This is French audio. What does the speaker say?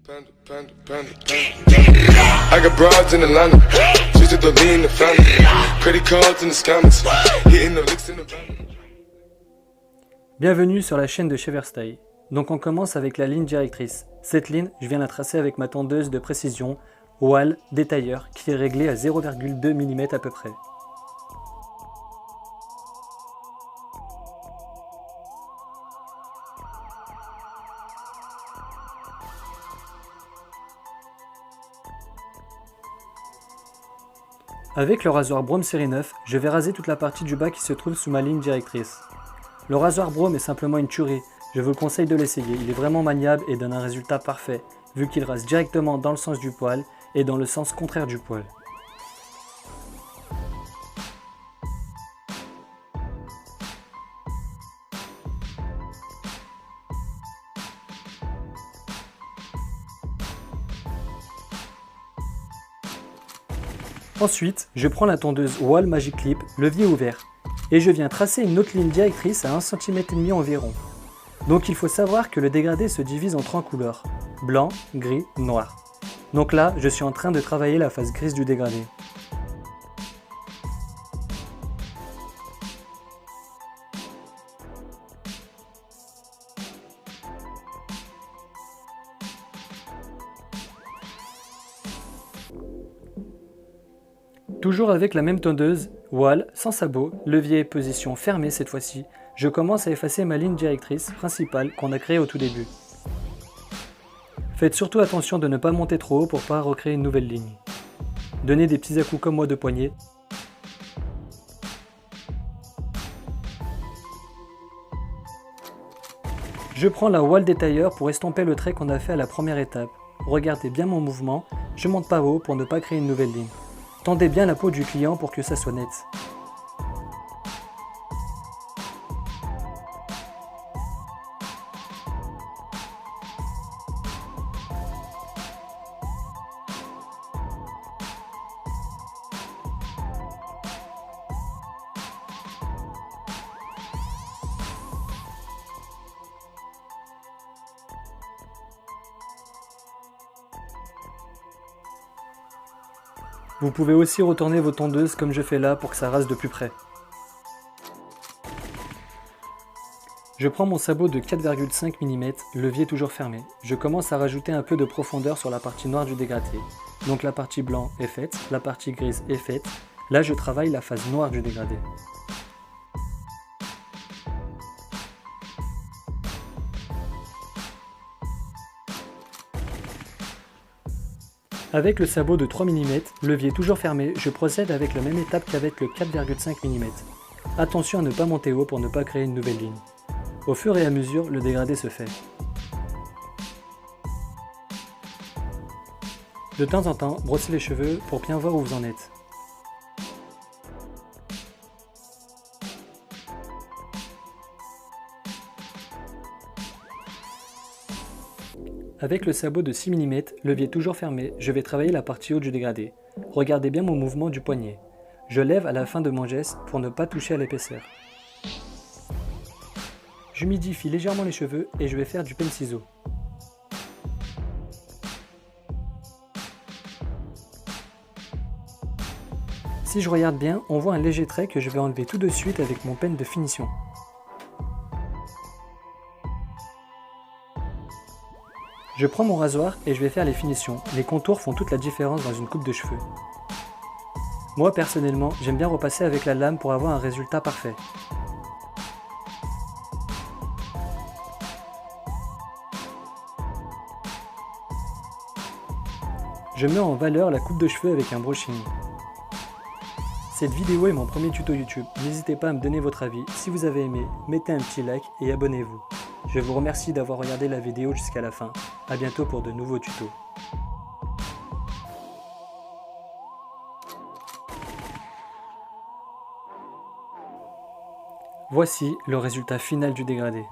Panda, panda, panda, panda. I got broads in Atlanta. She's the lean, the family. Credit cards in the scammers. Hitting the licks in the van. Bienvenue sur la chaîne de chez Verstaille. Donc on commence avec la ligne directrice. Cette ligne, je viens la tracer avec ma tondeuse de précision Wahl détailleur qui est réglée à 0,2 mm à peu près. Avec le rasoir Brome série 9, je vais raser toute la partie du bas qui se trouve sous ma ligne directrice. Le rasoir Brome est simplement une tuerie, je vous conseille de l'essayer, il est vraiment maniable et donne un résultat parfait, vu qu'il rase directement dans le sens du poil et dans le sens contraire du poil. Ensuite, je prends la tondeuse Wahl Magic Clip, levier ouvert, et je viens tracer une autre ligne directrice à 1,5 cm environ. Donc il faut savoir que le dégradé se divise en 3 couleurs, blanc, gris, noir. Donc là, je suis en train de travailler la face grise du dégradé. Toujours avec la même tondeuse, Wahl, sans sabot, levier position fermée cette fois-ci, je commence à effacer ma ligne directrice principale qu'on a créée au tout début. Faites surtout attention de ne pas monter trop haut pour ne pas recréer une nouvelle ligne. Donnez des petits à-coups comme moi de poignet. Je prends la Wahl détailleur pour estomper le trait qu'on a fait à la première étape. Regardez bien mon mouvement, je monte pas haut pour ne pas créer une nouvelle ligne. Tendez bien la peau du client pour que ça soit net. Vous pouvez aussi retourner vos tondeuses comme je fais là pour que ça rase de plus près. Je prends mon sabot de 4,5 mm, levier toujours fermé. Je commence à rajouter un peu de profondeur sur la partie noire du dégradé. Donc la partie blanc est faite, la partie grise est faite. Là je travaille la face noire du dégradé. Avec le sabot de 3 mm, levier toujours fermé, je procède avec la même étape qu'avec le 4,5 mm. Attention à ne pas monter haut pour ne pas créer une nouvelle ligne. Au fur et à mesure, le dégradé se fait. De temps en temps, brossez les cheveux pour bien voir où vous en êtes. Avec le sabot de 6 mm, levier toujours fermé, je vais travailler la partie haute du dégradé. Regardez bien mon mouvement du poignet. Je lève à la fin de mon geste pour ne pas toucher à l'épaisseur. J'humidifie légèrement les cheveux et je vais faire du peigne-ciseau. Si je regarde bien, on voit un léger trait que je vais enlever tout de suite avec mon peigne de finition. Je prends mon rasoir et je vais faire les finitions. Les contours font toute la différence dans une coupe de cheveux. Moi personnellement, j'aime bien repasser avec la lame pour avoir un résultat parfait. Je mets en valeur la coupe de cheveux avec un brushing. Cette vidéo est mon premier tuto YouTube. N'hésitez pas à me donner votre avis. Si vous avez aimé, mettez un petit like et abonnez-vous. Je vous remercie d'avoir regardé la vidéo jusqu'à la fin. A bientôt pour de nouveaux tutos. Voici le résultat final du dégradé.